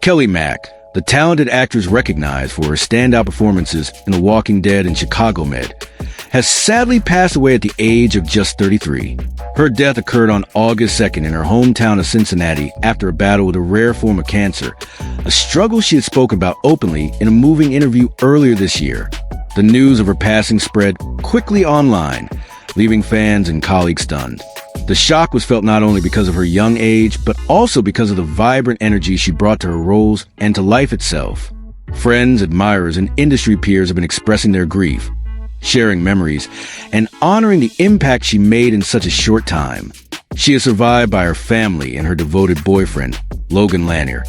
Kelley Mack, the talented actress recognized for her standout performances in The Walking Dead and Chicago Med, has sadly passed away at the age of just 33. Her death occurred on August 2nd in her hometown of Cincinnati after a battle with a rare form of cancer, a struggle she had spoken about openly in a moving interview earlier this year. The news of her passing spread quickly online, leaving fans and colleagues stunned. The shock was felt not only because of her young age, but also because of the vibrant energy she brought to her roles and to life itself. Friends, admirers, and industry peers have been expressing their grief, sharing memories, and honoring the impact she made in such a short time. She is survived by her family and her devoted boyfriend, Logan Lanier,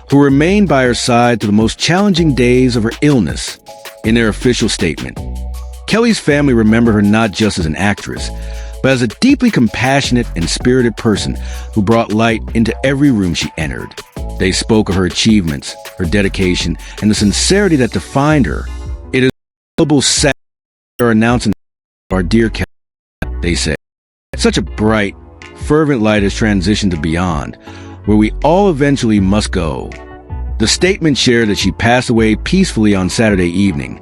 who remained by her side through the most challenging days of her illness. In their official statement, Kelley's family remember her not just as an actress, but as a deeply compassionate and spirited person who brought light into every room she entered. They spoke of her achievements, her dedication, and the sincerity that defined her. It is a sad are announcing our dear Kelley, they say. Such a bright, fervent light has transitioned to beyond, where we all eventually must go. The statement shared that she passed away peacefully on Saturday evening,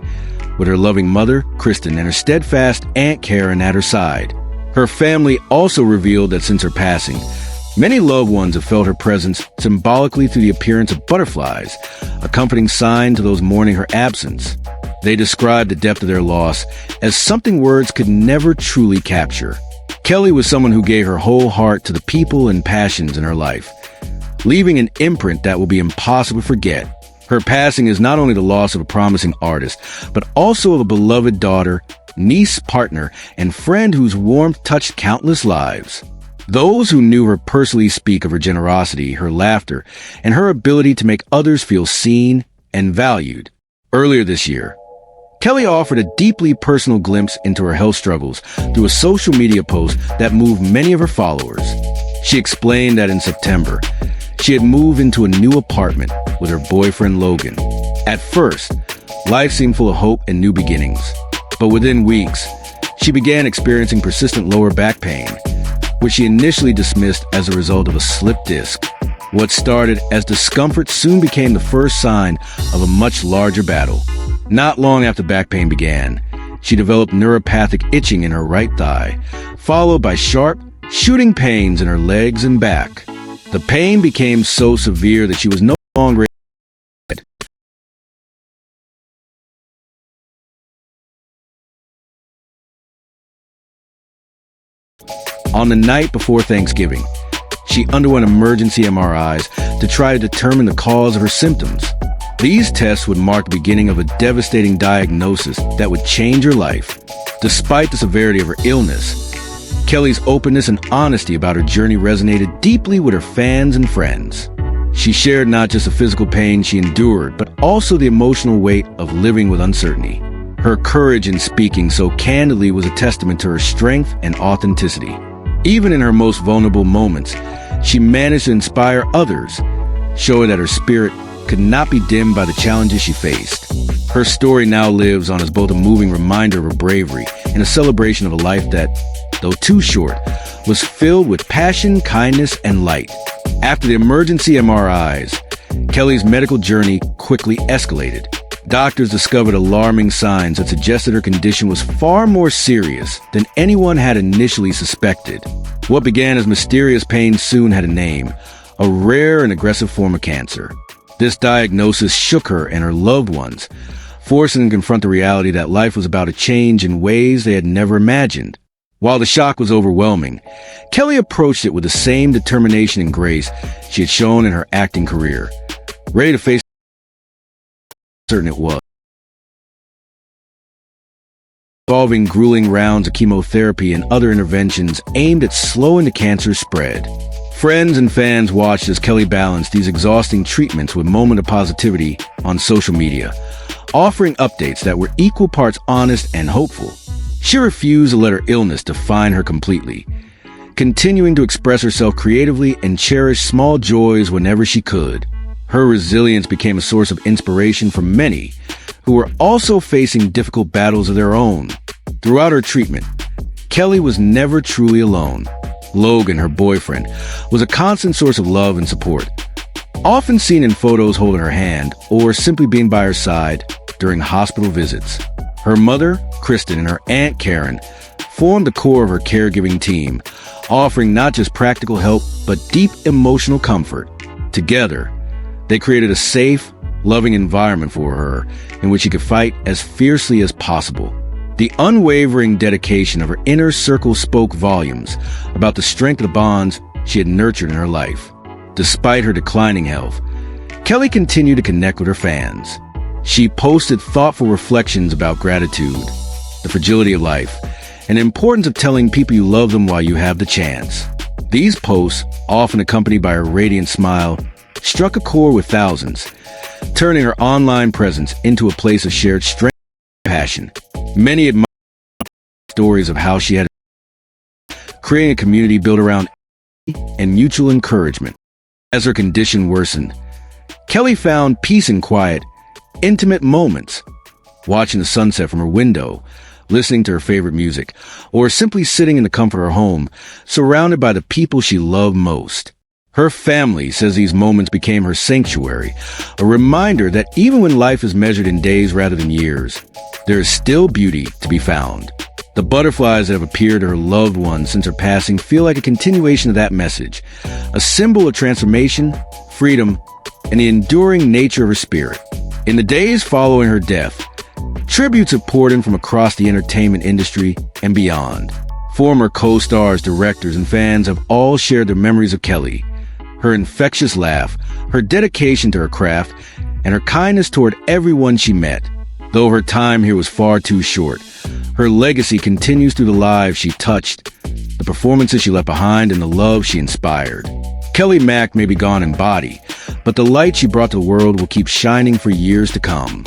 with her loving mother, Kristen, and her steadfast Aunt Karen at her side. Her family also revealed that since her passing, many loved ones have felt her presence symbolically through the appearance of butterflies, accompanying sign to those mourning her absence. They described the depth of their loss as something words could never truly capture. Kelley was someone who gave her whole heart to the people and passions in her life, leaving an imprint that will be impossible to forget. Her passing is not only the loss of a promising artist, but also of a beloved daughter, niece, partner, and friend whose warmth touched countless lives. Those who knew her personally speak of her generosity, her laughter, and her ability to make others feel seen and valued. Earlier this year, Kelley offered a deeply personal glimpse into her health struggles through a social media post that moved many of her followers. She explained that in September, she had moved into a new apartment with her boyfriend Logan. At first, life seemed full of hope and new beginnings. But within weeks, she began experiencing persistent lower back pain, which she initially dismissed as a result of a slipped disc. What started as discomfort soon became the first sign of a much larger battle. Not long after back pain began, she developed neuropathic itching in her right thigh, followed by sharp, shooting pains in her legs and back. The pain became so severe that she was no longer able to bed. On the night before Thanksgiving, she underwent emergency MRIs to try to determine the cause of her symptoms. These tests would mark the beginning of a devastating diagnosis that would change her life. Despite the severity of her illness, Kelley's openness and honesty about her journey resonated deeply with her fans and friends. She shared not just the physical pain she endured, but also the emotional weight of living with uncertainty. Her courage in speaking so candidly was a testament to her strength and authenticity. Even in her most vulnerable moments, she managed to inspire others, showing that her spirit could not be dimmed by the challenges she faced. Her story now lives on as both a moving reminder of her bravery and a celebration of a life that, though too short, was filled with passion, kindness, and light. After the emergency MRIs, Kelley's medical journey quickly escalated. Doctors discovered alarming signs that suggested her condition was far more serious than anyone had initially suspected. What began as mysterious pain soon had a name, a rare and aggressive form of cancer. This diagnosis shook her and her loved ones, forcing them to confront the reality that life was about to change in ways they had never imagined. While the shock was overwhelming, Kelley approached it with the same determination and grace she had shown in her acting career, ready to face certain it was. Involving grueling rounds of chemotherapy and other interventions aimed at slowing the cancer's spread. Friends and fans watched as Kelley balanced these exhausting treatments with moments of positivity on social media, offering updates that were equal parts honest and hopeful. She refused to let her illness define her completely, continuing to express herself creatively and cherish small joys whenever she could. Her resilience became a source of inspiration for many who were also facing difficult battles of their own. Throughout her treatment, Kelley was never truly alone. Logan, her boyfriend, was a constant source of love and support. often seen in photos holding her hand or simply being by her side during hospital visits. Her mother, Kristen, and her aunt, Karen, formed the core of her caregiving team, offering not just practical help, but deep emotional comfort. Together, they created a safe, loving environment for her in which she could fight as fiercely as possible. The unwavering dedication of her inner circle spoke volumes about the strength of the bonds she had nurtured in her life. Despite her declining health, Kelley continued to connect with her fans. She posted thoughtful reflections about gratitude, the fragility of life, and the importance of telling people you love them while you have the chance. These posts, often accompanied by her radiant smile, struck a chord with thousands, turning her online presence into a place of shared strength and passion. Many admired stories of how she had creating a community built around and mutual encouragement. As her condition worsened, Kelley found peace in quiet, intimate moments, watching the sunset from her window, listening to her favorite music, or simply sitting in the comfort of her home, surrounded by the people she loved most. Her family says these moments became her sanctuary, a reminder that even when life is measured in days rather than years, there is still beauty to be found. The butterflies that have appeared to her loved ones since her passing feel like a continuation of that message, a symbol of transformation, freedom, and the enduring nature of her spirit. In the days following her death, tributes have poured in from across the entertainment industry and beyond. Former co-stars, directors, and fans have all shared their memories of Kelley, her infectious laugh, her dedication to her craft, and her kindness toward everyone she met. Though her time here was far too short, her legacy continues through the lives she touched, the performances she left behind, and the love she inspired. Kelley Mack may be gone in body, but the light she brought to the world will keep shining for years to come.